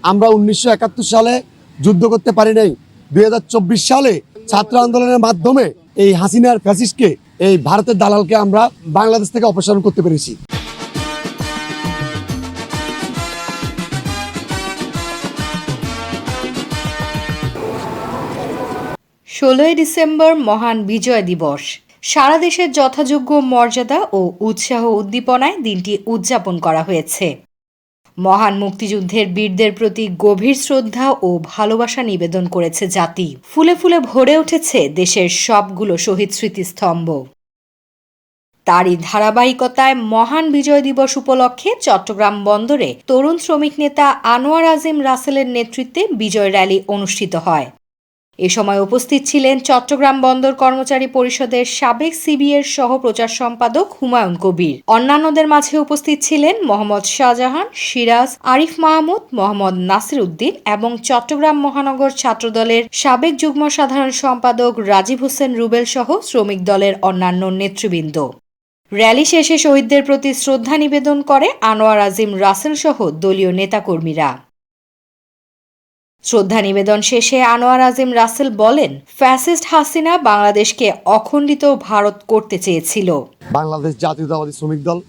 আমরা 1971 সালে যুদ্ধ করতে পারি নাই। 2024 সালে ছাত্র আন্দোলনের মাধ্যমে এই হাসিনার ফ্যাসিস্টকে, এই ভারতের দালালকে আমরা বাংলাদেশ থেকে অপসারণ করতে পেরেছি। 16 ডিসেম্বর মহান বিজয় দিবস। সারা দেশের যথাযোগ্য মর্যাদা ও উৎসাহ উদ্দীপনায় দিনটি উদযাপন করা হয়েছে। মহান মুক্তিযুদ্ধের বীরদের প্রতি গভীর শ্রদ্ধা ও ভালোবাসা নিবেদন করেছে জাতি। ফুলে ফুলে ভরে উঠেছে দেশের সবগুলো শহীদ স্মৃতিস্তম্ভ। তারই ধারাবাহিকতায় মহান বিজয় দিবস উপলক্ষে চট্টগ্রাম বন্দরে তরুণ শ্রমিক নেতা আনোয়ার আজিম রাসেলের নেতৃত্বে বিজয় র্যালি অনুষ্ঠিত হয়। এ সময় উপস্থিত ছিলেন চট্টগ্রাম বন্দর কর্মচারী পরিষদের সাবেক সিবিএর সহ প্রচার সম্পাদক হুমায়ুন কবির। অন্যান্যদের মাঝে উপস্থিত ছিলেন মোহাম্মদ শাহজাহান, সিরাজ, আরিফ মাহমুদ, মোহাম্মদ নাসির উদ্দিন এবং চট্টগ্রাম মহানগর ছাত্রদলের সাবেক যুগ্ম সাধারণ সম্পাদক রাজীব হোসেন রুবেল সহ শ্রমিক দলের অন্যান্য নেতৃবৃন্দ। র্যালি শেষে শহীদদের প্রতি শ্রদ্ধা নিবেদন করে আনোয়ার আজিম রাসেল সহ দলীয় নেতাকর্মীরা। শ্রদ্ধা নিবেদন শেষে আনোয়ার আজিম রাসেল বলেন, ফ্যাসিস্ট হাসিনা বাংলাদেশকে অখণ্ডিত ভারত করতে চেয়েছিল। বাংলাদেশ জাতীয়তাবাদী শ্রমিক দল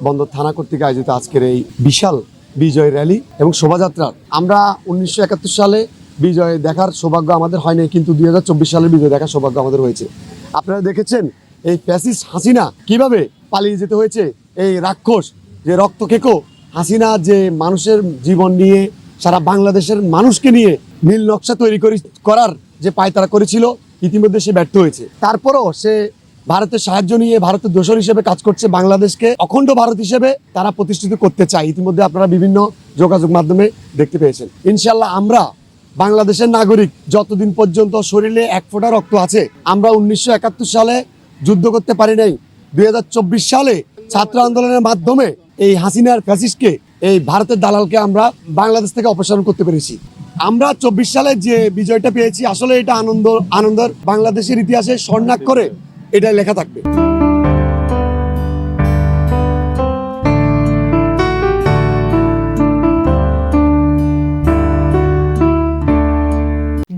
বন্দর থানা কর্তৃক আয়োজিত আজকের এই বিশাল বিজয় র্যালি এবং শোভাযাত্রা, আমরা 1971 সালে বিজয় দেখার সৌভাগ্য আমাদের হয়নি, কিন্তু 2024 সালে বিজয় দেখার সৌভাগ্য আমাদের হয়েছে। আপনারা দেখেছেন এই ফ্যাসিস্ট হাসিনা কিভাবে পালিয়ে যেতে হয়েছে। এই রাক্ষস যে রক্তকেকো হাসিনা যে মানুষের জীবন নিয়ে, সারা বাংলাদেশের মানুষকে নিয়ে নীল নকশা তৈরি করার যে পায়তারা করেছিল, ইতিমধ্যে সে ব্যর্থ হয়েছে। তারপরও সে ভারতের সাহায্য নিয়ে ভারতের দোসর হিসেবে কাজ করছে। বাংলাদেশকে অখণ্ড ভারত হিসেবে তারা প্রতিষ্ঠিত করতে চায়। ইতিমধ্যে আপনারা বিভিন্ন যোগাযোগ মাধ্যমে দেখতে পেয়েছেন। ইনশাল্লাহ আমরা বাংলাদেশের নাগরিক, যতদিন পর্যন্ত শরীরে এক ফোঁটা রক্ত আছে, আমরা 1971 সালে যুদ্ধ করতে পারি নাই। 2024 সালে ছাত্র আন্দোলনের মাধ্যমে এই হাসিনার ফ্যাসিস্টকে, এই ভারতের দালালকে আমরা বাংলাদেশ থেকে অপসারণ করতে পেরেছি। আমরা 24 সালে যে বিজয়টা পেয়েছি, আসলে এটা আনন্দের বাংলাদেশের ইতিহাসে স্বর্ণাক্ষরে এটা লেখা থাকবে।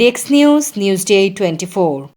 Desk news, Newsday 24।